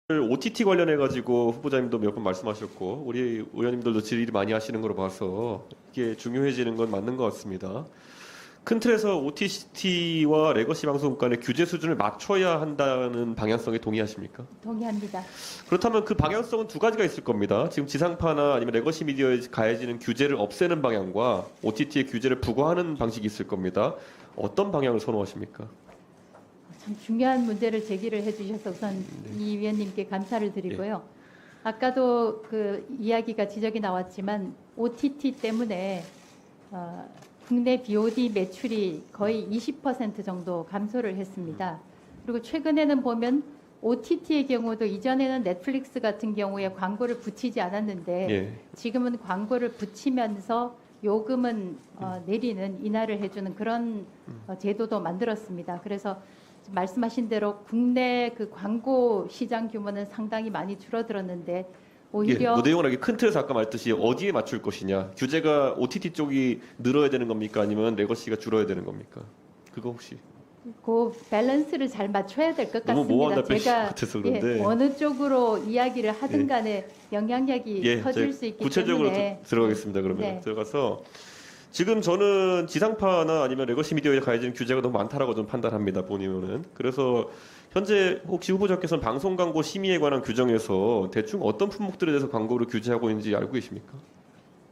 OTT 관련해 가지고 후보자님도 몇 번 말씀하셨고 우리 의원님들도 질의 많이 하시는 걸로 봐서 이게 중요해지는 건 맞는 것 같습니다. 큰 틀에서 OTT와 레거시 방송 간의 규제 수준을 맞춰야 한다는 방향성에 동의하십니까? 동의합니다. 그렇다면 그 방향성은 두 가지가 있을 겁니다. 지금 지상파나 아니면 레거시 미디어에 가해지는 규제를 없애는 방향과 OTT의 규제를 부과하는 방식이 있을 겁니다. 어떤 방향을 선호하십니까? 참 중요한 문제를 제기를 해주셔서 우선 이 위원님께 감사를 드리고요. 아까도 그 이야기가 지적이 나왔지만 OTT 때문에 국내 BOD 매출이 거의 20% 정도 감소를 했습니다. 그리고 최근에는 보면 OTT의 경우도 이전에는 넷플릭스 같은 경우에 광고를 붙이지 않았는데 예. 지금은 광고를 붙이면서 요금은 내리는 인하를 해주는 그런 제도도 만들었습니다. 그래서 말씀하신 대로 국내 그 광고 시장 규모는 상당히 많이 줄어들었는데 오히려 뭐 내용은 큰 틀에서 아까 말했듯이 어디에 맞출 것이냐 규제가 OTT 쪽이 늘어야 되는 겁니까 아니면 레거시가 줄어야 되는 겁니까? 그거 혹시 그 밸런스를 잘 맞춰야 될 것 너무 모호한 같습니다. 답변이 제가 같아서 그런데 어느 쪽으로 이야기를 하든 예. 간에 영향력이 커질 수 있기 구체적으로 때문에 들어가겠습니다. 그러면 네. 들어가서 지금 저는 지상파나 아니면 레거시 미디어에 가해지는 규제가 너무 많다라고 좀 판단합니다. 보니면은 그래서 현재 혹시 후보자께서는 방송 광고 심의에 관한 규정에서 대충 어떤 품목들에 대해서 광고를 규제하고 있는지 알고 계십니까?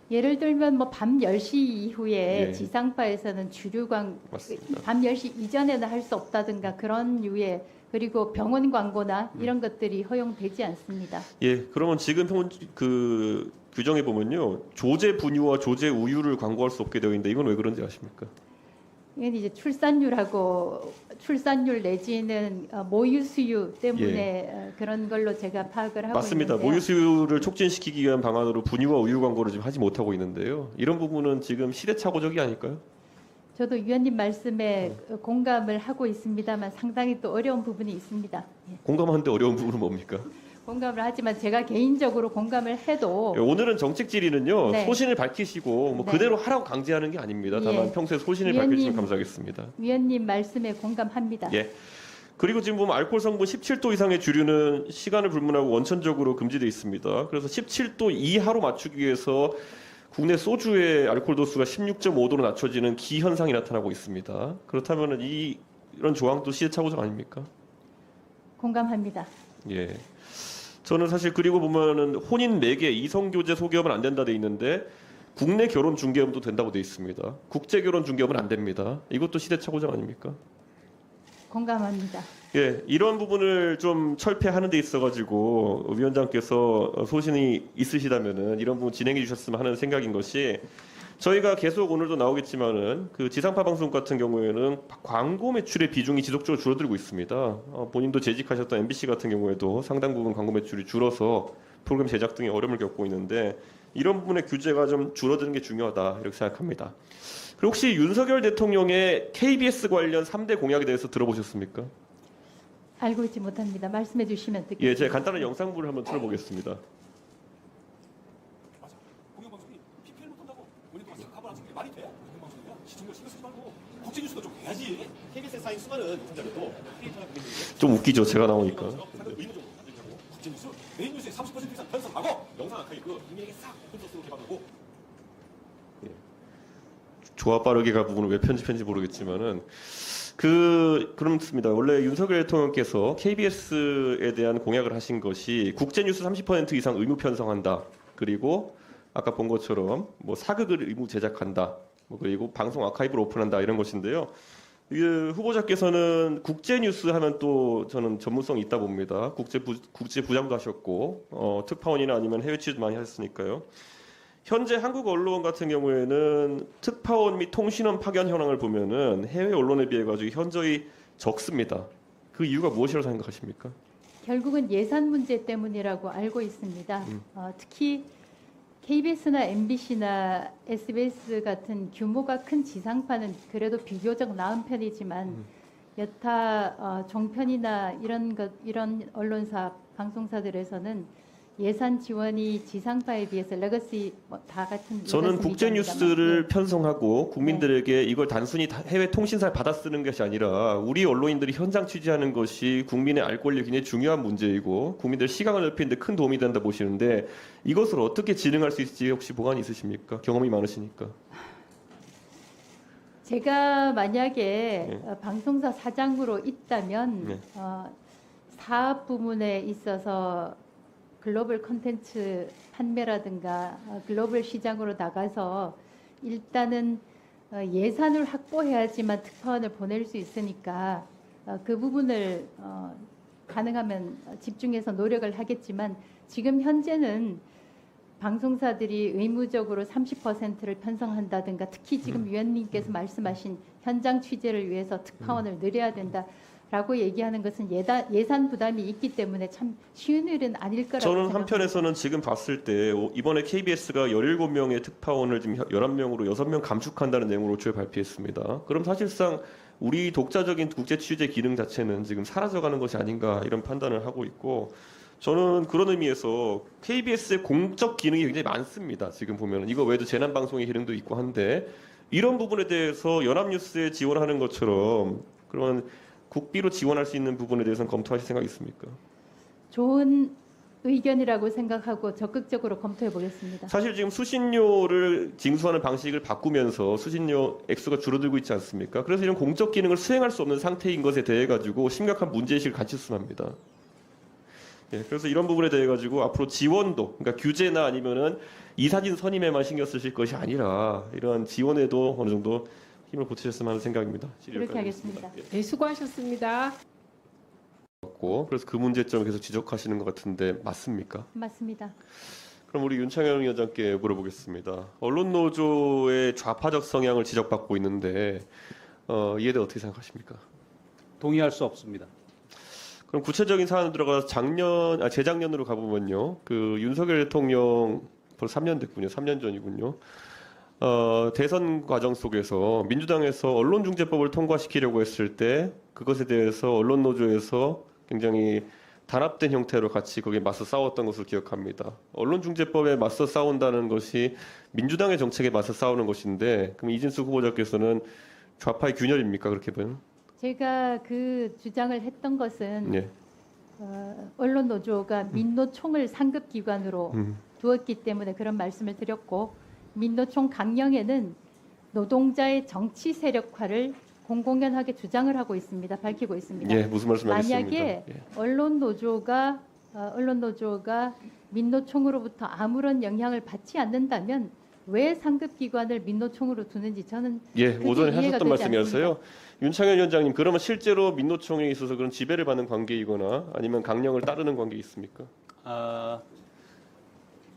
예를 들면 뭐 밤 10시 이후에 예. 지상파에서는 맞습니다. 밤 10시 이전에는 할 수 없다든가 그런 류의 그리고 병원 광고나 이런 것들이 허용되지 않습니다. 예, 그러면 지금 그 규정에 보면요, 조제 분유와 조제 우유를 광고할 수 없게 되어 있는데 이건 왜 그런지 아십니까? 이건 이제 출산율 내지는 모유 수유 때문에 그런 걸로 제가 파악을 하고 맞습니다. 있는데요. 모유 수유를 촉진시키기 위한 방안으로 분유와 우유 광고를 지금 하지 못하고 있는데요. 이런 부분은 지금 시대착오적이 아닐까요? 저도 위원님 말씀에 공감을 하고 있습니다만 상당히 또 어려운 부분이 있습니다. 예. 공감하는데 어려운 부분은 뭡니까? 공감을 하지만 제가 개인적으로 공감을 해도 예, 오늘은 정책 질의는요, 네. 소신을 밝히시고 뭐 네. 그대로 하라고 강제하는 게 아닙니다. 다만 예. 평소에 소신을 위원님. 밝혀주시면 감사하겠습니다. 위원님 말씀에 공감합니다. 예. 그리고 지금 보면 알코올 성분 17도 이상의 주류는 시간을 불문하고 원천적으로 금지되어 있습니다. 그래서 17도 이하로 맞추기 위해서 국내 소주의 알코올 도수가 16.5도로 낮춰지는 기현상이 나타나고 있습니다. 그렇다면 이런 조항도 시대착오적 아닙니까? 공감합니다. 예. 저는 사실 그리고 보면은 혼인 매개, 이성교제 소개업은 안 된다 돼 있는데 국내 결혼 중개업도 된다고 돼 있습니다. 국제 결혼 중개업은 안 됩니다. 이것도 시대착오적 아닙니까? 공감합니다. 예, 이런 부분을 좀 철폐하는 데 있어가지고 위원장께서 소신이 있으시다면은 이런 부분 진행해 주셨으면 하는 생각인 것이 저희가 계속 오늘도 나오겠지만은 그 지상파 방송 같은 경우에는 광고 매출의 비중이 지속적으로 줄어들고 있습니다. 본인도 재직하셨던 MBC 같은 경우에도 상당 부분 광고 매출이 줄어서 프로그램 제작 등의 어려움을 겪고 있는데 이런 부분의 규제가 좀 줄어드는 게 중요하다 이렇게 생각합니다. 그리고 혹시 윤석열 대통령의 KBS 관련 3대 공약에 대해서 들어보셨습니까? 알고 있지 못합니다. 말씀해 주시면 듣겠습니다. 예, 제가 간단한 영상부를 한번 틀어보겠습니다. 맞아. 공영방송이 PPL 못한다고 본인도 사과를 하는 게 말이 돼? 공영방송이야? 시청률 신경 쓰지 말고 국제뉴스도 좀 해야지. KBS에 쌓인 수많은 유통자료도 크리에이터나 그림들이 좀 웃기죠, 제가 나오니까. 상을 의무적으로 만들자고 국제뉴스 메인 뉴스의 30% 이상 편성하고 영상 아카이브 국민에게 싹 오픈소스로 개방하고 조화 빠르게 갈 부분을 왜 편집했는지 모르겠지만은 그렇습니다. 원래 윤석열 대통령께서 KBS에 대한 공약을 하신 것이 국제뉴스 30% 이상 의무 편성한다. 그리고 아까 본 것처럼 뭐 사극을 의무 제작한다. 뭐 그리고 방송 아카이브를 오픈한다 이런 것인데요. 후보자께서는 국제뉴스 하면 또 저는 전문성이 있다 봅니다. 국제부장도 하셨고 특파원이나 아니면 해외 취재 많이 하셨으니까요. 현재 한국 언론 같은 경우에는 특파원 및 통신원 파견 현황을 보면은 해외 언론에 비해 가지고 현저히 적습니다. 그 이유가 무엇이라고 생각하십니까? 결국은 예산 문제 때문이라고 알고 있습니다. 특히 KBS나 MBC나 SBS 같은 규모가 큰 지상파는 그래도 비교적 나은 편이지만 여타 종편이나 이런 언론사 방송사들에서는 예산 지원이 지상파에 비해서 레거시 다 같은 저는 레거시 국제 미디어입니다만, 뉴스를 네. 편성하고 국민들에게 이걸 단순히 해외 통신사를 받아 쓰는 것이 아니라 우리 언론인들이 현장 취재하는 것이 국민의 알 권리 굉장히 중요한 문제이고 국민들 시각을 넓히는데 큰 도움이 된다 보시는데 이것을 어떻게 진행할 수 있을지 혹시 보관이 있으십니까? 경험이 많으시니까. 제가 만약에 네. 방송사 사장으로 있다면 네. 사업 부문에 있어서 글로벌 콘텐츠 판매라든가 글로벌 시장으로 나가서 일단은 예산을 확보해야지만 특파원을 보낼 수 있으니까 그 부분을 가능하면 집중해서 노력을 하겠지만 지금 현재는 방송사들이 의무적으로 30%를 편성한다든가 특히 지금 위원님께서 말씀하신 현장 취재를 위해서 특파원을 늘려야 된다라고 얘기하는 것은 예산 부담이 있기 때문에 참 쉬운 일은 아닐 거라고 저는 생각합니다. 한편에서는 지금 봤을 때 이번에 KBS가 17명의 특파원을 지금 11명으로 6명 감축한다는 내용으로 애초에 발표했습니다. 그럼 사실상 우리 독자적인 국제 취재 기능 자체는 지금 사라져가는 것이 아닌가 이런 판단을 하고 있고 저는 그런 의미에서 KBS의 공적 기능이 굉장히 많습니다. 지금 보면 이거 외에도 재난방송의 기능도 있고 한데 이런 부분에 대해서 연합뉴스에 지원하는 것처럼 그런 국비로 지원할 수 있는 부분에 대해서는 검토하실 생각이 있습니까? 좋은 의견이라고 생각하고 적극적으로 검토해 보겠습니다. 사실 지금 수신료를 징수하는 방식을 바꾸면서 수신료 액수가 줄어들고 있지 않습니까? 그래서 이런 공적 기능을 수행할 수 없는 상태인 것에 대해 가지고 심각한 문제의식을 같이 수납니다. 예, 그래서 이런 부분에 대해 가지고 앞으로 지원도, 그러니까 규제나 아니면은 이사진 선임에만 신경 쓰실 것이 아니라 이러한 지원에도 어느 정도 힘을 보태셨으면 하는 생각입니다. 그렇게 하겠습니다. 네, 수고하셨습니다. 그래서 그 문제점을 계속 지적하시는 것 같은데 맞습니까? 맞습니다. 그럼 우리 윤창현 위원장께 물어보겠습니다. 언론노조의 좌파적 성향을 지적받고 있는데 이에 대해 어떻게 생각하십니까? 동의할 수 없습니다. 그럼 구체적인 사안으로 들어가서 재작년으로 가보면요. 그 윤석열 대통령 벌써 3년 됐군요. 3년 전이군요. 대선 과정 속에서 민주당에서 언론중재법을 통과시키려고 했을 때 그것에 대해서 언론노조에서 굉장히 단합된 형태로 같이 거기에 맞서 싸웠던 것을 기억합니다. 언론중재법에 맞서 싸운다는 것이 민주당의 정책에 맞서 싸우는 것인데 그럼 이진수 후보자께서는 좌파의 균열입니까? 그렇게 보면? 제가 그 주장을 했던 것은 예. 언론노조가 민노총을 상급기관으로 두었기 때문에 그런 말씀을 드렸고 민노총 강령에는 노동자의 정치 세력화를 공공연하게 주장을 하고 있습니다. 밝히고 있습니다. 예, 무슨 말씀하셨습니까? 만약에 예. 언론노조가 민노총으로부터 아무런 영향을 받지 않는다면 왜 상급기관을 민노총으로 두는지 저는 예, 그게 오전에 이해가 하셨던 되지 말씀이었어요. 윤창현 위원장님, 그러면 실제로 민노총에 있어서 그런 지배를 받는 관계이거나 아니면 강령을 따르는 관계 있습니까?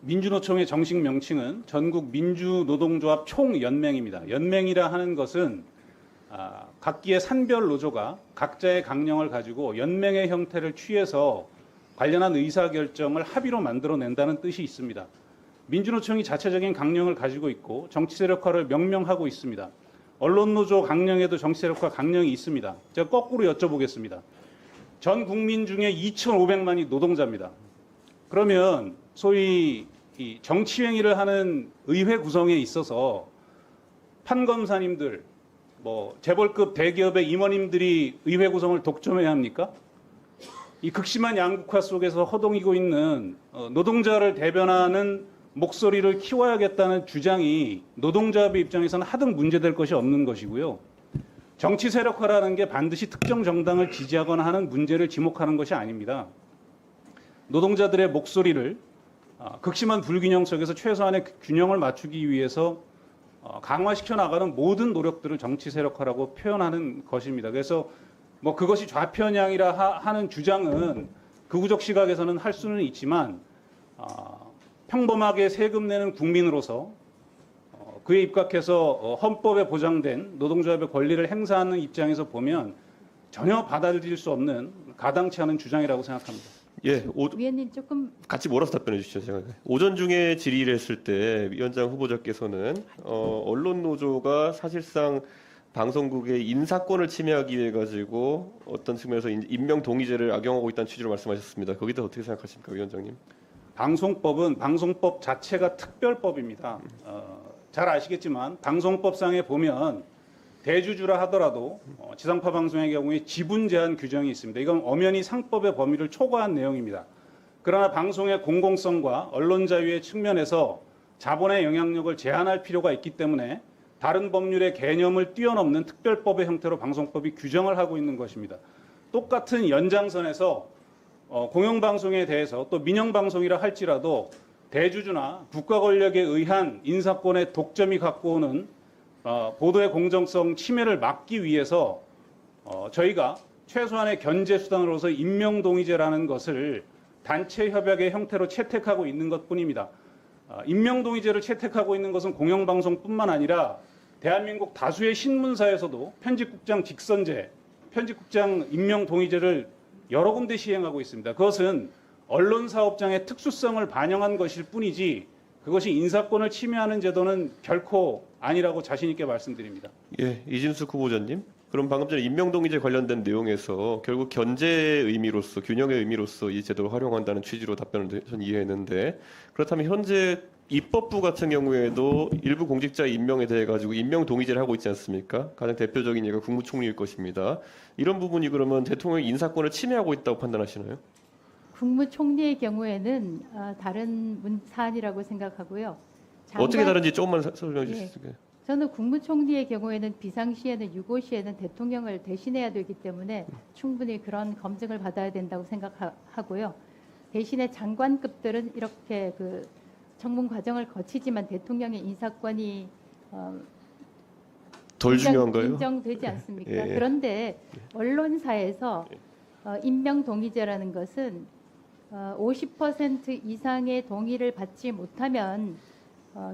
민주노총의 정식 명칭은 전국 민주노동조합 총연맹입니다. 연맹이라 하는 것은 각기의 산별 노조가 각자의 강령을 가지고 연맹의 형태를 취해서 관련한 의사결정을 합의로 만들어낸다는 뜻이 있습니다. 민주노총이 자체적인 강령을 가지고 있고 정치세력화를 명명하고 있습니다. 언론노조 강령에도 정치세력화 강령이 있습니다. 제가 거꾸로 여쭤보겠습니다. 전 국민 중에 2,500만이 노동자입니다. 그러면 소위 이 정치행위를 하는 의회 구성에 있어서 판검사님들, 재벌급 대기업의 임원님들이 의회 구성을 독점해야 합니까? 이 극심한 양극화 속에서 허동이고 있는 노동자를 대변하는 목소리를 키워야겠다는 주장이 노동자의 입장에서는 하등 문제될 것이 없는 것이고요. 정치 세력화라는 게 반드시 특정 정당을 지지하거나 하는 문제를 지목하는 것이 아닙니다. 노동자들의 목소리를 극심한 불균형 속에서 최소한의 균형을 맞추기 위해서 강화시켜 나가는 모든 노력들을 정치 세력화라고 표현하는 것입니다. 그래서 그것이 좌편향이라 하는 주장은 극우적 시각에서는 할 수는 있지만 평범하게 세금 내는 국민으로서 그에 입각해서 헌법에 보장된 노동조합의 권리를 행사하는 입장에서 보면 전혀 받아들일 수 없는 가당치 않은 주장이라고 생각합니다. 예, 위원님 조금 같이 몰아서 답변해 주시죠. 제가 오전 중에 질의를 했을 때 위원장 후보자께서는 언론 노조가 사실상 방송국의 인사권을 침해하기 위해 가지고 어떤 측면에서 임명 동의제를 악용하고 있다는 취지로 말씀하셨습니다. 거기에 대해서 어떻게 생각하십니까, 위원장님? 방송법은 방송법 자체가 특별법입니다. 잘 아시겠지만 방송법상에 보면 대주주라 하더라도 지상파 방송의 경우에 지분 제한 규정이 있습니다. 이건 엄연히 상법의 범위를 초과한 내용입니다. 그러나 방송의 공공성과 언론 자유의 측면에서 자본의 영향력을 제한할 필요가 있기 때문에 다른 법률의 개념을 뛰어넘는 특별법의 형태로 방송법이 규정을 하고 있는 것입니다. 똑같은 연장선에서 공영방송에 대해서 또 민영방송이라 할지라도 대주주나 국가 권력에 의한 인사권의 독점이 갖고 오는 보도의 공정성 침해를 막기 위해서 저희가 최소한의 견제 수단으로서 임명동의제라는 것을 단체 협약의 형태로 채택하고 있는 것뿐입니다. 임명동의제를 채택하고 있는 것은 공영방송뿐만 아니라 대한민국 다수의 신문사에서도 편집국장 직선제, 편집국장 임명동의제를 여러 군데 시행하고 있습니다. 그것은 언론사업장의 특수성을 반영한 것일 뿐이지 그것이 인사권을 침해하는 제도는 결코 아니라고 자신 있게 말씀드립니다. 예, 이진숙 후보자님. 그럼 방금 전에 임명동의제 관련된 내용에서 결국 견제의 의미로서 균형의 의미로서 이 제도를 활용한다는 취지로 답변을 전 이해했는데 그렇다면 현재 입법부 같은 경우에도 일부 공직자 임명에 대해 가지고 임명동의제를 하고 있지 않습니까? 가장 대표적인 예가 국무총리일 것입니다. 이런 부분이 그러면 대통령의 인사권을 침해하고 있다고 판단하시나요? 국무총리의 경우에는 다른 사안이라고 생각하고요. 어떻게 다른지 조금만 설명해 주실 수 있을까요? 저는 국무총리의 경우에는 비상시에는 유고시에는 대통령을 대신해야 되기 때문에 충분히 그런 검증을 받아야 된다고 생각하고요. 대신에 장관급들은 이렇게 그 청문 과정을 거치지만 대통령의 인사권이 덜 중요한가요? 인정되지 않습니까? 예. 그런데 언론사에서 임명동의제라는 것은 50% 이상의 동의를 받지 못하면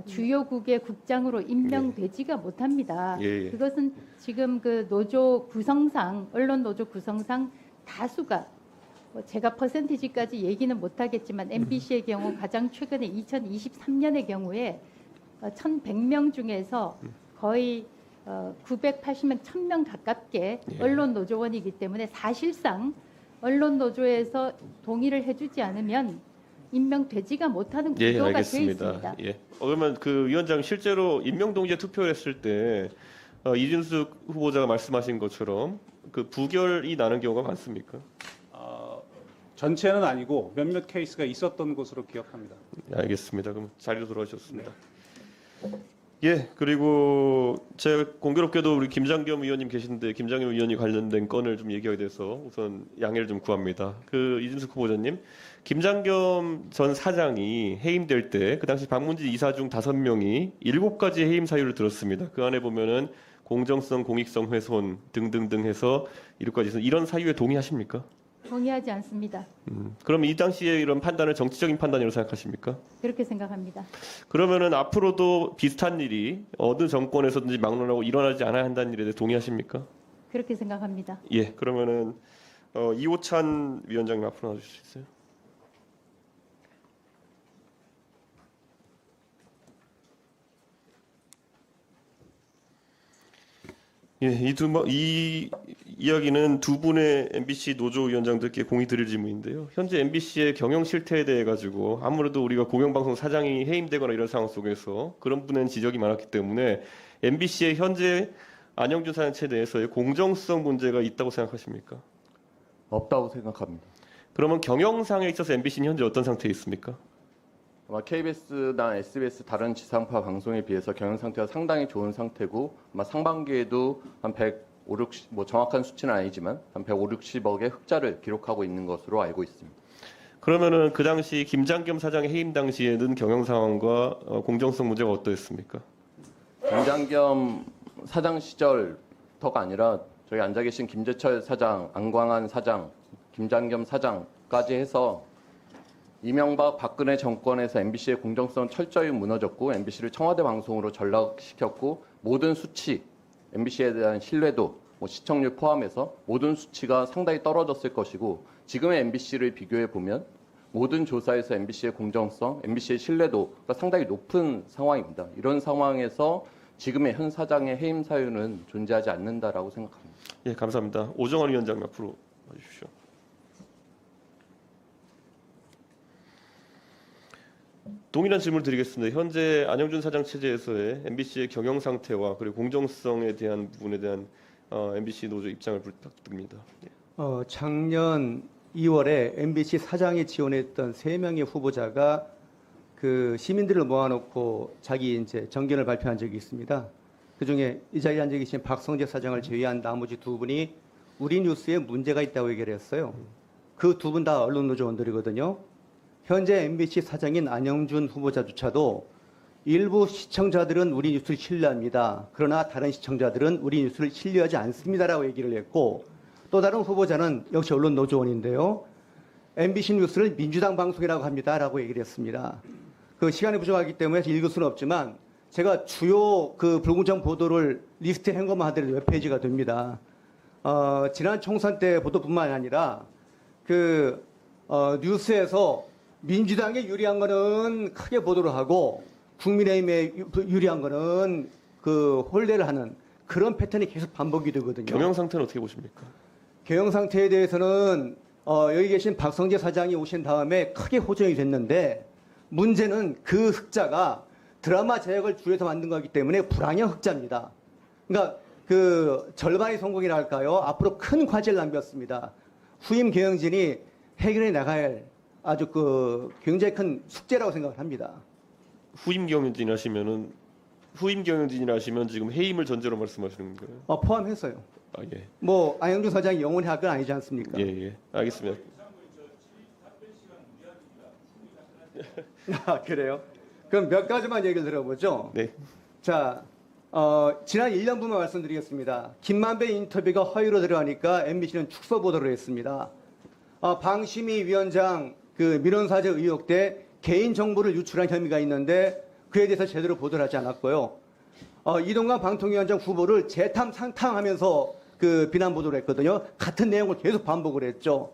주요국의 국장으로 임명되지가 못합니다. 예. 그것은 지금 그 노조 구성상 언론 노조 구성상 다수가 제가 퍼센티지까지 얘기는 못하겠지만 MBC의 경우 가장 최근에 2023년의 경우에 1,100명 중에서 거의 980명, 1,000명 가깝게 언론 노조원이기 때문에 사실상 언론 노조에서 동의를 해주지 않으면 임명되지가 못하는 구조가 되어 있습니다. 예. 그러면 그 위원장 실제로 임명동의제 투표를 했을 때 이준숙 후보자가 말씀하신 것처럼 그 부결이 나는 경우가 많습니까? 전체는 아니고 몇몇 케이스가 있었던 것으로 기억합니다. 알겠습니다. 그럼 자리로 돌아오셨습니다. 예, 그리고 제가 공교롭게도 우리 김장겸 의원님 계신데 김장겸 의원이 관련된 건을 좀 얘기하게 돼서 우선 양해를 좀 구합니다. 그 이준숙 후보자님, 김장겸 전 사장이 해임될 때 그 당시 박문진 이사 중 5명이 7가지 해임 사유를 들었습니다. 그 안에 보면은 공정성, 공익성 훼손 등등등 해서 7가지 이런 사유에 동의하십니까? 동의하지 않습니다. 그럼 이 당시에 이런 판단을 정치적인 판단이라고 생각하십니까? 그렇게 생각합니다. 그러면은 앞으로도 비슷한 일이 어느 정권에서든지 막론하고 일어나지 않아야 한다는 일에 대해 동의하십니까? 그렇게 생각합니다. 예, 그러면은 이호찬 위원장님 앞으로 나와주실 수 있어요? 예, 이 이야기는 두 분의 MBC 노조 위원장들께 공의 드릴 질문인데요. 현재 MBC의 경영 실태에 대해 가지고 아무래도 우리가 공영방송 사장이 해임되거나 이런 상황 속에서 그런 분의 지적이 많았기 때문에 MBC의 현재 안영준 사장체에 대해서의 공정성 문제가 있다고 생각하십니까? 없다고 생각합니다. 그러면 경영상에 있어서 MBC는 현재 어떤 상태에 있습니까? 아마 KBS나 SBS 다른 지상파 방송에 비해서 경영 상태가 상당히 좋은 상태고 아마 상반기에도 한 150, 60, 뭐 정확한 수치는 아니지만 한 150, 60억의 흑자를 기록하고 있는 것으로 알고 있습니다. 그러면은 그 당시 김장겸 사장의 해임 당시에는 경영 상황과 공정성 문제가 어떠했습니까? 김장겸 사장 시절터가 아니라 저기 앉아 계신 김재철 사장, 안광한 사장, 김장겸 사장까지 해서 이명박 박근혜 정권에서 MBC의 공정성 철저히 무너졌고 MBC를 청와대 방송으로 전락시켰고 모든 수치, MBC에 대한 신뢰도, 시청률 포함해서 모든 수치가 상당히 떨어졌을 것이고 지금의 MBC를 비교해 보면 모든 조사에서 MBC의 공정성, MBC의 신뢰도가 상당히 높은 상황입니다. 이런 상황에서 지금의 현 사장의 해임 사유는 존재하지 않는다라고 생각합니다. 예, 감사합니다. 오정환 위원장님 앞으로 와주십시오. 동일한 질문을 드리겠습니다. 현재 안영준 사장 체제에서의 MBC의 경영 상태와 그리고 공정성에 대한 부분에 대한 MBC 노조 입장을 부탁드립니다. 예. 작년 2월에 MBC 사장이 지원했던 3명의 후보자가 그 시민들을 모아놓고 자기 이제 정견을 발표한 적이 있습니다. 그 중에 이 자리에 앉아 계신 박성재 사장을 제외한 나머지 2분이 우리 뉴스에 문제가 있다고 얘기를 했어요. 그 2분 다 언론노조원들이거든요. 현재 MBC 사장인 안영준 후보자조차도 일부 시청자들은 우리 뉴스를 신뢰합니다. 그러나 다른 시청자들은 우리 뉴스를 신뢰하지 않습니다라고 얘기를 했고, 또 다른 후보자는 역시 언론노조원인데요. MBC 뉴스를 민주당 방송이라고 합니다라고 얘기를 했습니다. 그 시간이 부족하기 때문에 읽을 수는 없지만 제가 주요 그 불공정 보도를 리스트한 것만 하더라도 웹페이지가 됩니다. 지난 총선 때 보도뿐만 아니라 뉴스에서 민주당에 유리한 거는 크게 보도를 하고 국민의힘에 유리한 거는 그 홀대를 하는 그런 패턴이 계속 반복이 되거든요. 경영 상태는 어떻게 보십니까? 경영 상태에 대해서는 여기 계신 박성재 사장이 오신 다음에 크게 호전이 됐는데, 문제는 그 흑자가 드라마 제작을 줄여서 만든 거기 때문에 불황형 흑자입니다. 그러니까 그 절반의 성공이라 할까요? 앞으로 큰 과제를 남겼습니다. 후임 경영진이 해결해 나가야 아주 그 굉장히 큰 숙제라고 생각을 합니다. 후임 경영진이라시면 지금 해임을 전제로 말씀하시는 거예요? 포함해서요. 아 예. 뭐 안영준 사장이 영원히 할 건 아니지 않습니까? 예. 알겠습니다. 아, 그래요? 그럼 몇 가지만 얘기를 들어보죠. 네. 자, 지난 1년분만 말씀드리겠습니다. 김만배 인터뷰가 허위로 들어가니까 MBC는 축소 보도를 했습니다. 방심위 위원장 그 민원사제 의혹 때 개인 정보를 유출한 혐의가 있는데 그에 대해서 제대로 보도를 하지 않았고요. 이동관 방통위원장 후보를 재탐 상탕하면서 그 비난 보도를 했거든요. 같은 내용을 계속 반복을 했죠.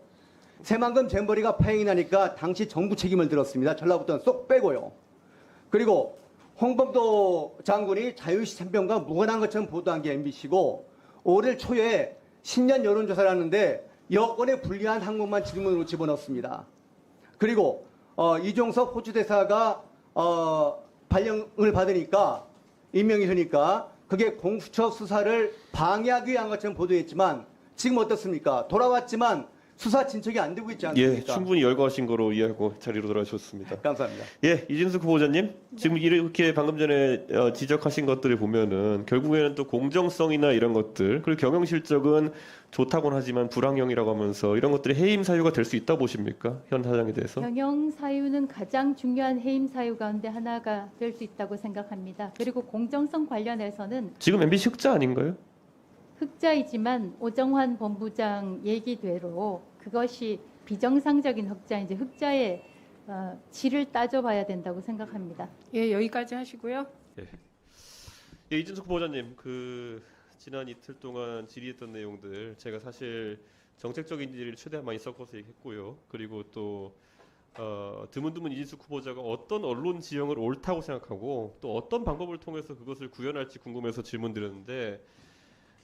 새만금 잼버리가 파행이 나니까 당시 정부 책임을 들었습니다. 전라북도는 쏙 빼고요. 그리고 홍범도 장군이 자유시 참변과 무관한 것처럼 보도한 게 MBC고, 올해 초에 신년 여론조사를 하는데 여권에 불리한 항목만 질문으로 집어넣습니다. 그리고 이종석 호주대사가 발령을 받으니까, 임명이 되니까 그게 공수처 수사를 방해하기 위한 것처럼 보도했지만 지금 어떻습니까? 돌아왔지만 수사 진척이 안 되고 있지 않습니까? 예, 충분히 열거하신 거로 이해하고 자리로 돌아오셨습니다. 감사합니다. 예, 이진숙 후보자님, 지금 이렇게 방금 전에 지적하신 것들을 보면은 결국에는 또 공정성이나 이런 것들, 그리고 경영 실적은 좋다고는 하지만 불황형이라고 하면서 이런 것들이 해임 사유가 될 수 있다 보십니까? 현 사장에 대해서? 경영 사유는 가장 중요한 해임 사유 가운데 하나가 될 수 있다고 생각합니다. 그리고 공정성 관련해서는 지금 MBC 흑자 아닌가요? 흑자이지만 오정환 본부장 얘기대로 그것이 비정상적인 흑자인지 흑자의 질을 따져봐야 된다고 생각합니다. 예, 여기까지 하시고요. 예, 이진숙 후보자님, 지난 이틀 동안 질의했던 내용들 제가 사실 정책적인 질의를 최대한 많이 섞어서 얘기했고요. 그리고 또 드문드문 이진숙 후보자가 어떤 언론 지형을 옳다고 생각하고 또 어떤 방법을 통해서 그것을 구현할지 궁금해서 질문드렸는데,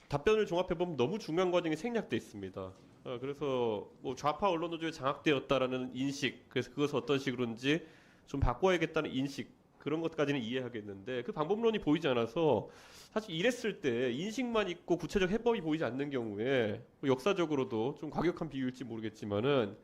답변을 종합해보면 너무 중요한 과정이 생략돼 있습니다. 그래서 뭐 좌파 언론 노조에 장악되었다라는 인식, 그래서 그것을 어떤 식으로인지 좀 바꿔야겠다는 인식, 그런 것까지는 이해하겠는데 그 방법론이 보이지 않아서, 사실 이랬을 때 인식만 있고 구체적 해법이 보이지 않는 경우에 뭐 역사적으로도 좀 과격한 비유일지 모르겠지만은,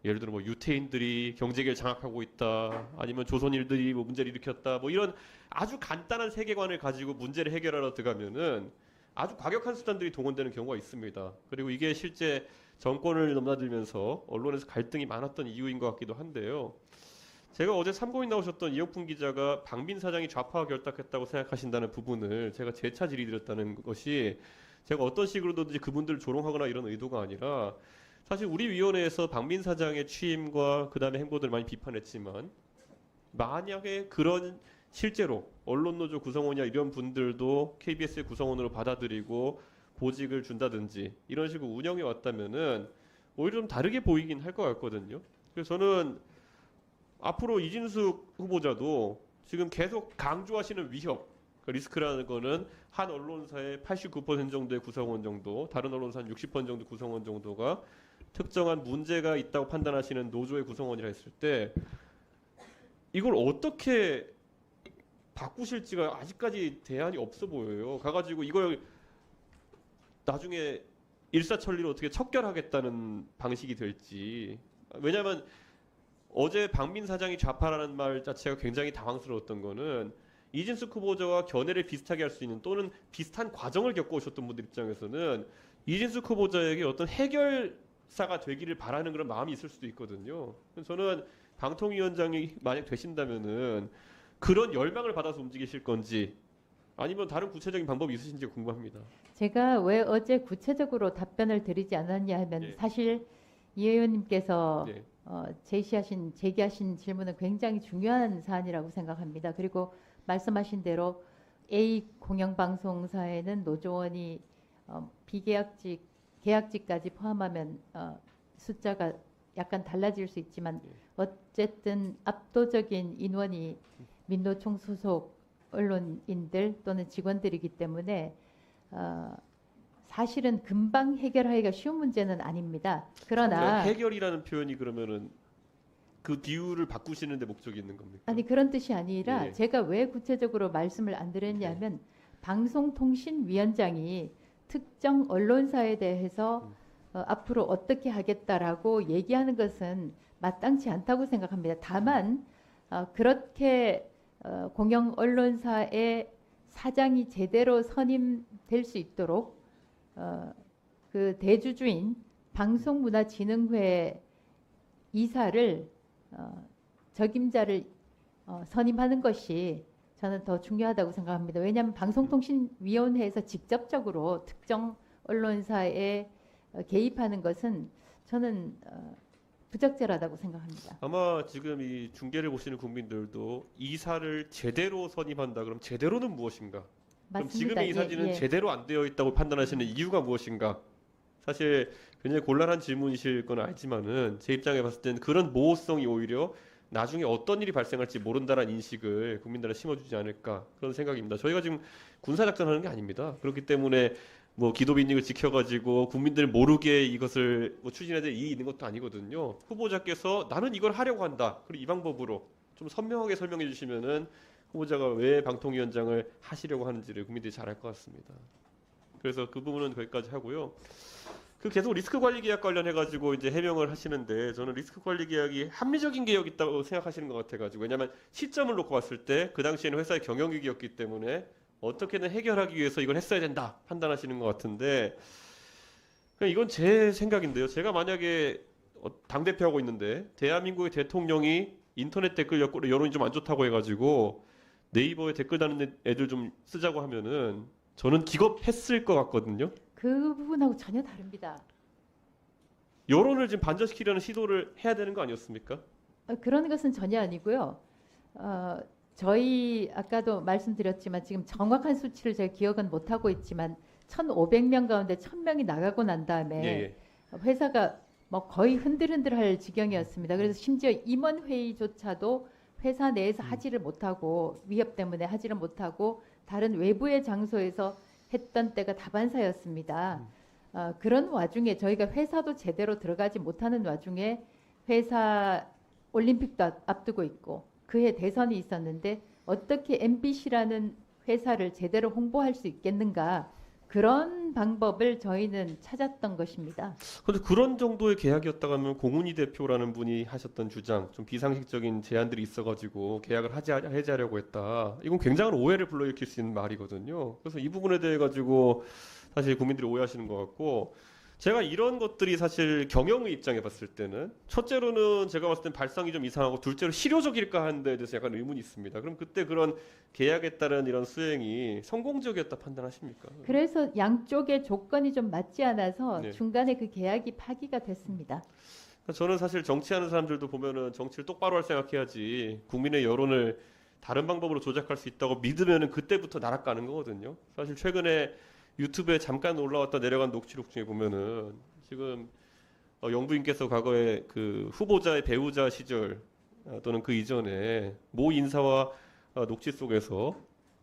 예를 들어 뭐 유태인들이 경제계를 장악하고 있다, 아니면 조선인들이 뭐 문제를 일으켰다, 뭐 이런 아주 간단한 세계관을 가지고 문제를 해결하러 들어가면은 아주 과격한 수단들이 동원되는 경우가 있습니다. 그리고 이게 실제 정권을 넘나들면서 언론에서 갈등이 많았던 이유인 것 같기도 한데요. 제가 어제 참고인 나오셨던 이혁풍 기자가 박민 사장이 좌파와 결탁했다고 생각하신다는 부분을 제가 재차 질의드렸다는 것이, 제가 어떤 식으로든지 그분들을 조롱하거나 이런 의도가 아니라, 사실 우리 위원회에서 박민 사장의 취임과 그 다음에 행보들을 많이 비판했지만, 만약에 그런 실제로 언론노조 구성원이나 이런 분들도 KBS의 구성원으로 받아들이고 보직을 준다든지 이런 식으로 운영해 왔다면은 오히려 좀 다르게 보이긴 할 것 같거든요. 그래서 저는 앞으로 이진숙 후보자도 지금 계속 강조하시는 위협, 리스크라는 거는 한 언론사의 89% 정도의 구성원 정도, 다른 언론사 한 60% 정도 구성원 정도가 특정한 문제가 있다고 판단하시는 노조의 구성원이라 했을 때, 이걸 어떻게 바꾸실지가 아직까지 대안이 없어 보여요. 가가지고 이걸 나중에 일사천리로 어떻게 척결하겠다는 방식이 될지. 왜냐하면 어제 박민 사장이 좌파라는 말 자체가 굉장히 당황스러웠던 거는 이진숙 후보자와 견해를 비슷하게 할 수 있는 또는 비슷한 과정을 겪어오셨던 분들 입장에서는 이진숙 후보자에게 어떤 해결사가 되기를 바라는 그런 마음이 있을 수도 있거든요. 그래서 저는 방통위원장이 만약 되신다면은 그런 열망을 받아서 움직이실 건지 아니면 다른 구체적인 방법이 있으신지 궁금합니다. 제가 왜 어제 구체적으로 답변을 드리지 않았냐 하면 예. 사실 이 의원님께서 네. 제기하신 질문은 굉장히 중요한 사안이라고 생각합니다. 그리고 말씀하신 대로 A 공영방송사에는 노조원이 비계약직, 계약직까지 포함하면 숫자가 약간 달라질 수 있지만 어쨌든 압도적인 인원이 민노총 소속 언론인들 또는 직원들이기 때문에 사실은 금방 해결하기가 쉬운 문제는 아닙니다. 그러나 해결이라는 표현이 그러면은 그 비율을 바꾸시는 데 목적이 있는 겁니까? 아니 그런 뜻이 아니라 예. 제가 왜 구체적으로 말씀을 안 드렸냐면 방송통신위원장이 특정 언론사에 대해서 앞으로 어떻게 하겠다라고 얘기하는 것은 마땅치 않다고 생각합니다. 다만 그렇게 공영 언론사의 사장이 제대로 선임될 수 있도록 그 대주주인 방송문화진흥회 이사를 적임자를 선임하는 것이 저는 더 중요하다고 생각합니다. 왜냐하면 방송통신위원회에서 직접적으로 특정 언론사에 개입하는 것은 저는 부적절하다고 생각합니다. 아마 지금 이 중계를 보시는 국민들도 이사를 제대로 선임한다. 그럼 제대로는 무엇인가? 그럼 맞습니다. 지금의 이사진은 예. 제대로 안 되어 있다고 판단하시는 이유가 무엇인가? 사실 굉장히 곤란한 질문이실 건 알지만은 제 입장에 봤을 때는 그런 모호성이 오히려 나중에 어떤 일이 발생할지 모른다는 인식을 국민들한테 심어주지 않을까 그런 생각입니다. 저희가 지금 군사작전하는 게 아닙니다. 그렇기 때문에 뭐 기도빈익을 지켜가지고 국민들 모르게 이것을 뭐 추진해야 될 이익이 있는 것도 아니거든요. 후보자께서 나는 이걸 하려고 한다. 그리고 이 방법으로 좀 선명하게 설명해 주시면은 후보자가 왜 방통위원장을 하시려고 하는지를 국민들이 잘 알 것 같습니다. 그래서 그 부분은 거기까지 하고요. 그 계속 리스크 관리 계약 관련해 가지고 이제 해명을 하시는데 저는 리스크 관리 계약이 합리적인 계약이 있다고 생각하시는 것 같아 가지고 왜냐하면 시점을 놓고 봤을 때 그 당시에는 회사의 경영 위기였기 때문에 어떻게든 해결하기 위해서 이걸 했어야 된다 판단하시는 것 같은데 그냥 이건 제 생각인데요. 제가 만약에 당 대표하고 있는데 대한민국의 대통령이 인터넷 댓글 여론이 좀 안 좋다고 해가지고 네이버에 댓글 다는 애들 좀 쓰자고 하면은 저는 기겁했을 것 같거든요. 그 부분하고 전혀 다릅니다. 여론을 지금 반전시키려는 시도를 해야 되는 거 아니었습니까? 그런 것은 전혀 아니고요. 저희 아까도 말씀드렸지만 지금 정확한 수치를 제가 기억은 못 하고 있지만 1,500명 가운데 1,000명이 나가고 난 다음에 예. 회사가 뭐 거의 흔들흔들할 지경이었습니다. 그래서 심지어 임원 회의조차도 회사 내에서 하지를 못하고 위협 때문에 하지를 못하고 다른 외부의 장소에서 했던 때가 다반사였습니다. 그런 와중에 저희가 회사도 제대로 들어가지 못하는 와중에 회사 올림픽도 앞두고 있고 그해 대선이 있었는데 어떻게 MBC라는 회사를 제대로 홍보할 수 있겠는가 그런 방법을 저희는 찾았던 것입니다. 그런데 그런 정도의 계약이었다면 공훈이 대표라는 분이 하셨던 주장, 좀 비상식적인 제안들이 있어가지고 계약을 해지하려고 했다. 이건 굉장한 오해를 불러일으킬 수 있는 말이거든요. 그래서 이 부분에 대해 가지고 사실 국민들이 오해하시는 것 같고 제가 이런 것들이 사실 경영의 입장에 봤을 때는 첫째로는 제가 봤을 땐 발상이 좀 이상하고 둘째로 실효적일까 하는 데 대해서 약간 의문이 있습니다. 그럼 그때 그런 계약에 따른 이런 수행이 성공적이었다 판단하십니까? 그래서 양쪽의 조건이 좀 맞지 않아서 네. 중간에 그 계약이 파기가 됐습니다. 저는 사실 정치하는 사람들도 보면은 정치를 똑바로 할 생각해야지 국민의 여론을 다른 방법으로 조작할 수 있다고 믿으면은 그때부터 날아가는 거거든요. 사실 최근에 유튜브에 잠깐 올라왔다 내려간 녹취록 중에 보면은 지금 영부인께서 과거에 그 후보자의 배우자 시절 또는 그 이전에 모 인사와 녹취 속에서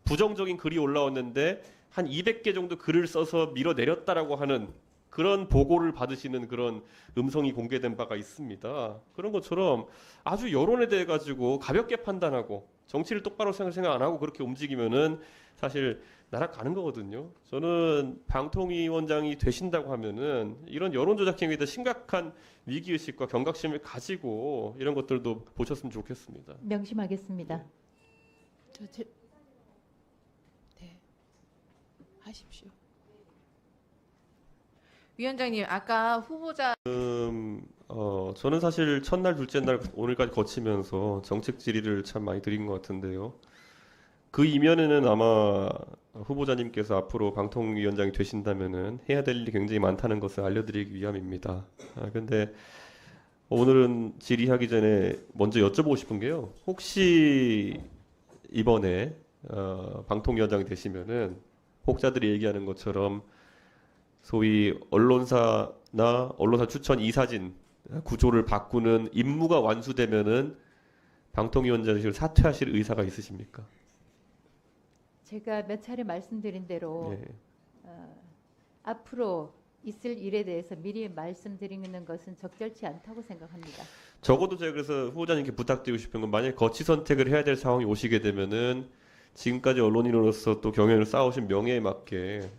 부정적인 글이 올라왔는데 한 200개 정도 글을 써서 밀어내렸다라고 하는 그런 보고를 받으시는 그런 음성이 공개된 바가 있습니다. 그런 것처럼 아주 여론에 대해 가지고 가볍게 판단하고 정치를 똑바로 생각 안 하고 그렇게 움직이면은 사실 날아가는 거거든요. 저는 방통위원장이 되신다고 하면은 이런 여론 조작 행위에 대해 심각한 위기 의식과 경각심을 가지고 이런 것들도 보셨으면 좋겠습니다. 명심하겠습니다. 네, 하십시오. 위원장님, 아까 후보자 저는 사실 첫날, 둘째 날 오늘까지 거치면서 정책 질의를 참 많이 드린 것 같은데요. 그 이면에는 아마 후보자님께서 앞으로 방통위원장이 되신다면은 해야 될 일이 굉장히 많다는 것을 알려드리기 위함입니다. 근데 오늘은 질의하기 전에 먼저 여쭤보고 싶은 게요. 혹시 이번에 방통위원장이 되시면은 혹자들이 얘기하는 것처럼 소위 언론사나 언론사 추천 이사진 구조를 바꾸는 임무가 완수되면은 방통위원장실 사퇴하실 의사가 있으십니까? 제가 몇 차례 말씀드린 대로 예. 앞으로 있을 일에 대해서 미리 말씀드리는 것은 적절치 않다고 생각합니다. 적어도 제가 그래서 후보자님께 부탁드리고 싶은 건 만약에 거치 선택을 해야 될 상황이 오시게 되면은 지금까지 언론인으로서 또 경연을 쌓아오신 명예에 맞게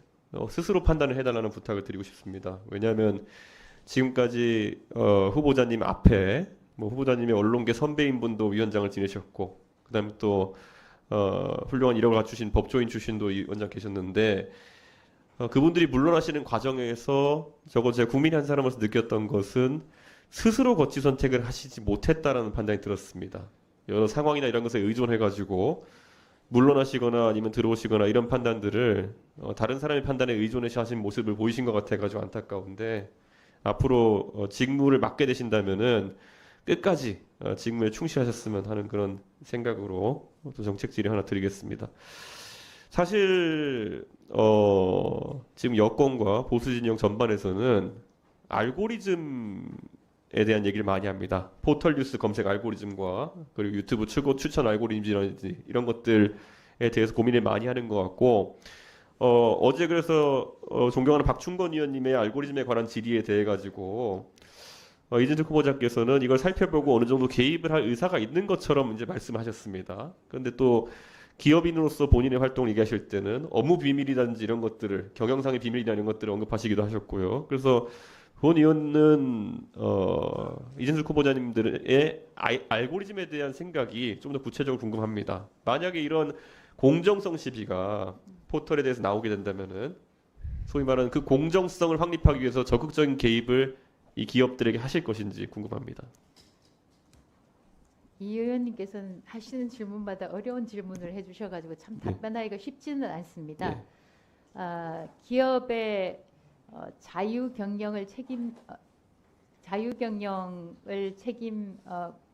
스스로 판단을 해달라는 부탁을 드리고 싶습니다. 왜냐하면 지금까지 후보자님 앞에 뭐 후보자님의 언론계 선배인 분도 위원장을 지내셨고 그다음에 또 훌륭한 이력을 갖추신 법조인 출신도 위원장 계셨는데 그분들이 물러나시는 과정에서 적어도 제가 국민의 한 사람으로서 느꼈던 것은 스스로 거치 선택을 하시지 못했다라는 판단이 들었습니다. 여러 상황이나 이런 것에 의존해가지고 물러나시거나 아니면 들어오시거나 이런 판단들을 다른 사람의 판단에 의존해서 하신 모습을 보이신 것 같아가지고 안타까운데 앞으로 직무를 맡게 되신다면은 끝까지 직무에 충실하셨으면 하는 그런 생각으로 또 정책 질의 하나 드리겠습니다. 사실 지금 여권과 보수 진영 전반에서는 알고리즘에 대한 얘기를 많이 합니다. 포털 뉴스 검색 알고리즘과 그리고 유튜브 추천 알고리즘이라든지 이런 것들에 대해서 고민을 많이 하는 것 같고 어제 그래서 존경하는 박충건 의원님의 알고리즘에 관한 질의에 대해 가지고 이준석 후보자께서는 이걸 살펴보고 어느 정도 개입을 할 의사가 있는 것처럼 이제 말씀하셨습니다. 그런데 또 기업인으로서 본인의 활동을 얘기하실 때는 업무 비밀이라든지 이런 것들을 경영상의 비밀이나 이런 것들을 언급하시기도 하셨고요. 그래서 본 의원은 이준석 후보자님들의 알고리즘에 대한 생각이 좀 더 구체적으로 궁금합니다. 만약에 이런 공정성 시비가 포털에 대해서 나오게 된다면은 소위 말하는 그 공정성을 확립하기 위해서 적극적인 개입을 이 기업들에게 하실 것인지 궁금합니다. 이 의원님께서는 하시는 질문마다 어려운 질문을 해주셔가지고 참 답변하기가 쉽지는 않습니다. 네. 기업의 자유 경영을 책임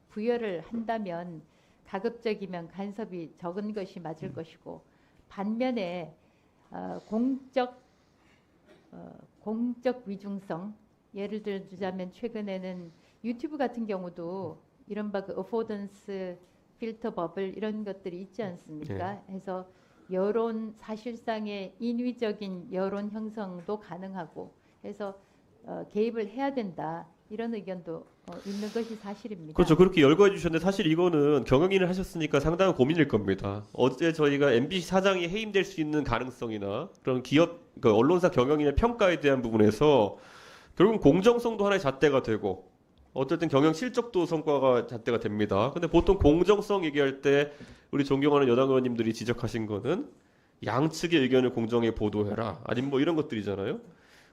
부여를 한다면 가급적이면 간섭이 적은 것이 맞을 것이고 반면에 공적 위중성 예를 들자면 최근에는 유튜브 같은 경우도 이른바 그 어포던스 필터 버블 이런 것들이 있지 않습니까? 해서 여론 사실상의 인위적인 여론 형성도 가능하고 해서 개입을 해야 된다 이런 의견도 있는 것이 사실입니다. 그렇죠. 그렇게 열거해 주셨는데 사실 이거는 경영인을 하셨으니까 상당한 고민일 겁니다. 어제 저희가 MBC 사장이 해임될 수 있는 가능성이나 그런 기업 언론사 경영인의 평가에 대한 부분에서 결국 공정성도 하나의 잣대가 되고 어쨌든 경영 실적도 성과가 잣대가 됩니다. 근데 보통 공정성 얘기할 때 우리 존경하는 여당 의원님들이 지적하신 거는 양측의 의견을 공정하게 보도해라. 아니면 뭐 이런 것들이잖아요.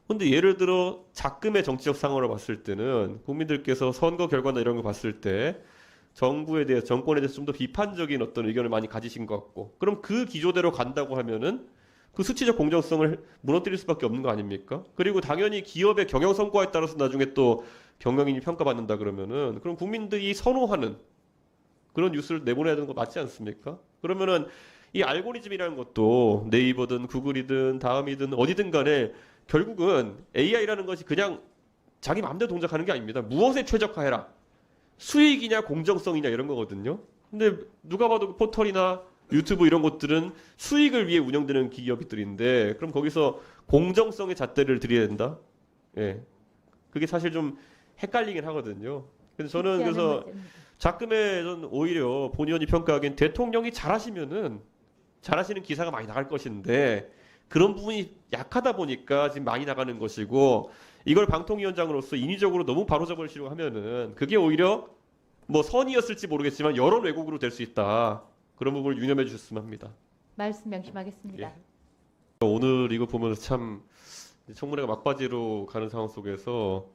근데 예를 들어 작금의 정치적 상황을 봤을 때는 국민들께서 선거 결과나 이런 거 봤을 때 정부에 대해서 정권에 대해서 좀 더 비판적인 어떤 의견을 많이 가지신 것 같고 그럼 그 기조대로 간다고 하면은 그 수치적 공정성을 무너뜨릴 수밖에 없는 거 아닙니까? 그리고 당연히 기업의 경영 성과에 따라서 나중에 또 경영인이 평가받는다 그러면은 그럼 국민들이 선호하는 그런 뉴스를 내보내야 되는 거 맞지 않습니까? 그러면은 이 알고리즘이라는 것도 네이버든 구글이든 다음이든 어디든 간에 결국은 AI라는 것이 그냥 자기 마음대로 동작하는 게 아닙니다. 무엇에 최적화해라. 수익이냐 공정성이냐 이런 거거든요. 근데 누가 봐도 포털이나 유튜브 이런 것들은 수익을 위해 운영되는 기업들인데 그럼 거기서 공정성의 잣대를 들여야 된다? 예, 그게 사실 좀 헷갈리긴 하거든요. 그래서 저는 쉽지 않은 그래서 문제입니다. 작금에 전 오히려 본 의원이 평가하기엔 대통령이 잘하시면은 잘하시는 기사가 많이 나갈 것인데 그런 부분이 약하다 보니까 지금 많이 나가는 것이고 이걸 방통위원장으로서 인위적으로 너무 바로잡으시려고 하면은 그게 오히려 뭐 선의였을지 모르겠지만 여론 왜곡으로 될 수 있다. 그런 부분을 유념해 주셨으면 합니다. 말씀 명심하겠습니다. 예. 오늘 이거 보면서 참 청문회가 막바지로 가는 상황 속에서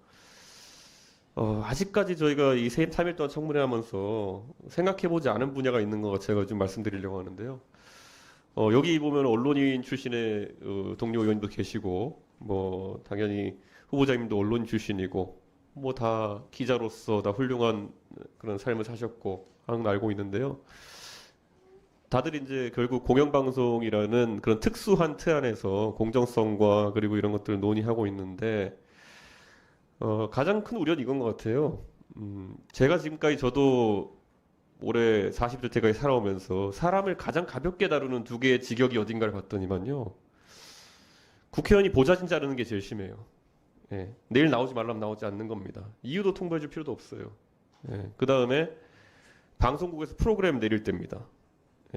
아직까지 저희가 이 3일 동안 청문회 하면서 생각해보지 않은 분야가 있는 것 제가 좀 말씀드리려고 하는데요. 여기 보면 언론인 출신의 동료 의원님도 계시고 뭐 당연히 후보자님도 언론인 출신이고 뭐 다 기자로서 다 훌륭한 그런 삶을 사셨고 하는 걸 알고 있는데요. 다들 이제 결국 공영방송이라는 그런 특수한 틀 안에서 공정성과 그리고 이런 것들을 논의하고 있는데 가장 큰 우려는 이건 것 같아요. 제가 지금까지 저도 올해 40대 때까지 살아오면서 사람을 가장 가볍게 다루는 두 개의 직역이 어딘가를 봤더니만요. 국회의원이 보좌진 자르는 게 제일 심해요. 예, 내일 나오지 말라면 나오지 않는 겁니다. 이유도 통보해 줄 필요도 없어요. 예, 그 다음에 방송국에서 프로그램 내릴 때입니다.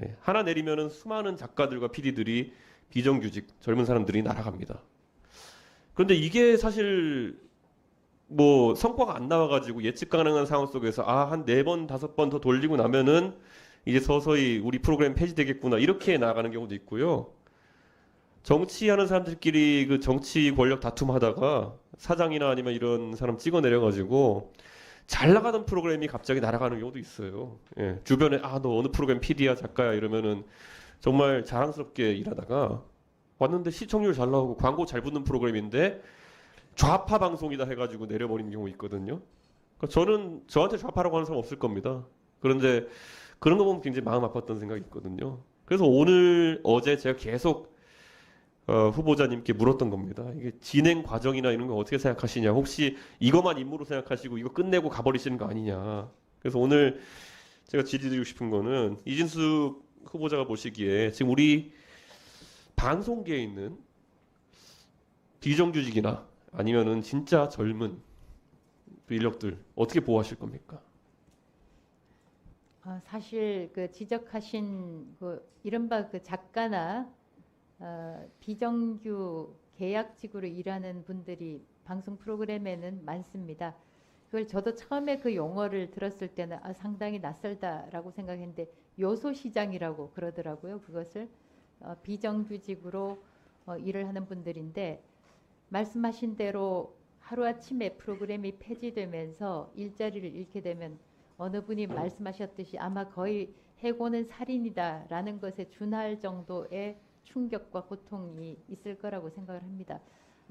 예, 하나 내리면은 수많은 작가들과 PD들이 비정규직 젊은 사람들이 날아갑니다. 그런데 이게 사실 뭐 성과가 안 나와가지고 예측 가능한 상황 속에서 한 4번, 5번 더 돌리고 나면은 이제 서서히 우리 프로그램 폐지되겠구나 이렇게 나아가는 경우도 있고요. 정치하는 사람들끼리 그 정치 권력 다툼하다가 사장이나 아니면 이런 사람 찍어내려가지고 잘 나가던 프로그램이 갑자기 날아가는 경우도 있어요. 예, 주변에 너 어느 프로그램 PD야 작가야 이러면은 정말 자랑스럽게 일하다가 왔는데 시청률 잘 나오고 광고 잘 붙는 프로그램인데 좌파 방송이다 해가지고 내려버리는 경우 있거든요. 그러니까 저는 저한테 좌파라고 하는 사람 없을 겁니다. 그런데 그런 거 보면 굉장히 마음 아팠던 생각이 있거든요. 그래서 오늘 어제 제가 계속 후보자님께 물었던 겁니다. 이게 진행 과정이나 이런 거 어떻게 생각하시냐? 혹시 이것만 임무로 생각하시고 이거 끝내고 가버리시는 거 아니냐? 그래서 오늘 제가 질의드리고 싶은 거는 이진숙 후보자가 보시기에 지금 우리 방송계에 있는 비정규직이나 아니면은 진짜 젊은 그 인력들 어떻게 보호하실 겁니까? 사실 그 지적하신 그 이른바 그 작가나 비정규 계약직으로 일하는 분들이 방송 프로그램에는 많습니다. 그걸 저도 처음에 그 용어를 들었을 때는 상당히 낯설다라고 생각했는데 요소시장이라고 그러더라고요. 그것을 비정규직으로 일을 하는 분들인데 말씀하신 대로 하루아침에 프로그램이 폐지되면서 일자리를 잃게 되면 어느 분이 말씀하셨듯이 아마 거의 해고는 살인이다라는 것에 준할 정도의 충격과 고통이 있을 거라고 생각을 합니다.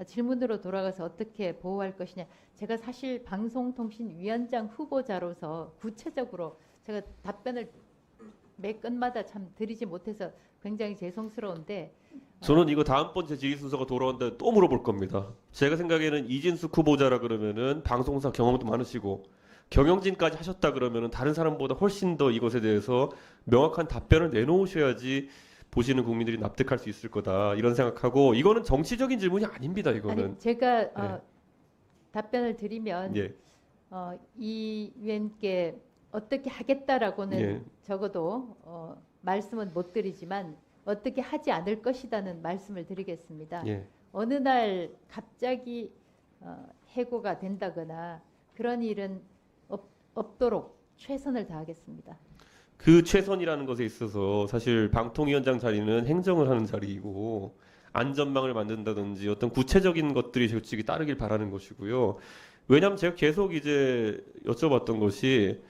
질문으로 돌아가서 어떻게 보호할 것이냐. 제가 사실 방송통신위원장 후보자로서 구체적으로 제가 답변을 매 건마다 참 드리지 못해서 굉장히 죄송스러운데 저는 이거 다음번 제 질의 순서가 돌아온다 또 물어볼 겁니다. 제가 생각에는 이진숙 후보자라 그러면은 방송사 경험도 많으시고 경영진까지 하셨다 그러면은 다른 사람보다 훨씬 더 이것에 대해서 명확한 답변을 내놓으셔야지 보시는 국민들이 납득할 수 있을 거다 이런 생각하고 이거는 정치적인 질문이 아닙니다. 이거는 아니, 제가 답변을 드리면 예. 이 위원께 어떻게 하겠다라고는 예. 적어도 말씀은 못 드리지만 어떻게 하지 않을 것이라는 말씀을 드리겠습니다. 예. 어느 날 갑자기 해고가 된다거나 그런 일은 없도록 최선을 다하겠습니다. 그 최선이라는 것에 있어서 사실 방통위원장 자리는 행정을 하는 자리이고 안전망을 만든다든지 어떤 구체적인 것들이 솔직히 따르길 바라는 것이고요. 왜냐하면 제가 계속 이제 여쭤봤던 것이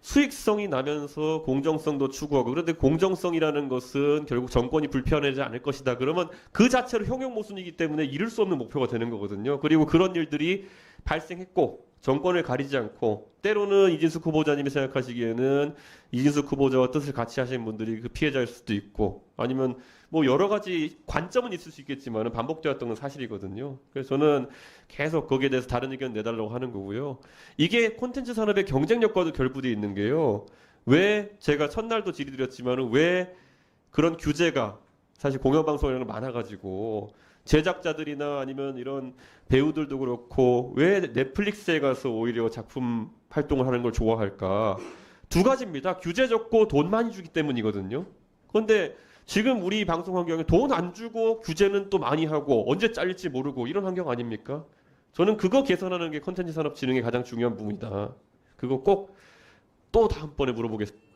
수익성이 나면서 공정성도 추구하고 그런데 공정성이라는 것은 결국 정권이 불편하지 않을 것이다. 그러면 그 자체로 형용 모순이기 때문에 이룰 수 없는 목표가 되는 거거든요. 그리고 그런 일들이 발생했고 정권을 가리지 않고 때로는 이진숙 후보자님이 생각하시기에는 이진숙 후보자와 뜻을 같이 하시는 분들이 그 피해자일 수도 있고 아니면 뭐 여러 가지 관점은 있을 수 있겠지만 반복되었던 건 사실이거든요. 그래서 저는 계속 거기에 대해서 다른 의견 내달라고 하는 거고요. 이게 콘텐츠 산업의 경쟁력과도 결부되어 있는 게요. 왜 제가 첫날도 질의드렸지만 왜 그런 규제가 사실 공영방송이라는 게 많아가지고 제작자들이나 아니면 이런 배우들도 그렇고 왜 넷플릭스에 가서 오히려 작품 활동을 하는 걸 좋아할까? 두 가지입니다. 규제 적고 돈 많이 주기 때문이거든요. 그런데 지금 우리 방송 환경에 돈 안 주고 규제는 또 많이 하고 언제 잘릴지 모르고 이런 환경 아닙니까? 저는 그거 개선하는 게 콘텐츠 산업 진흥의 가장 중요한 부분이다. 그거 꼭 또 다음번에 물어보겠습니다.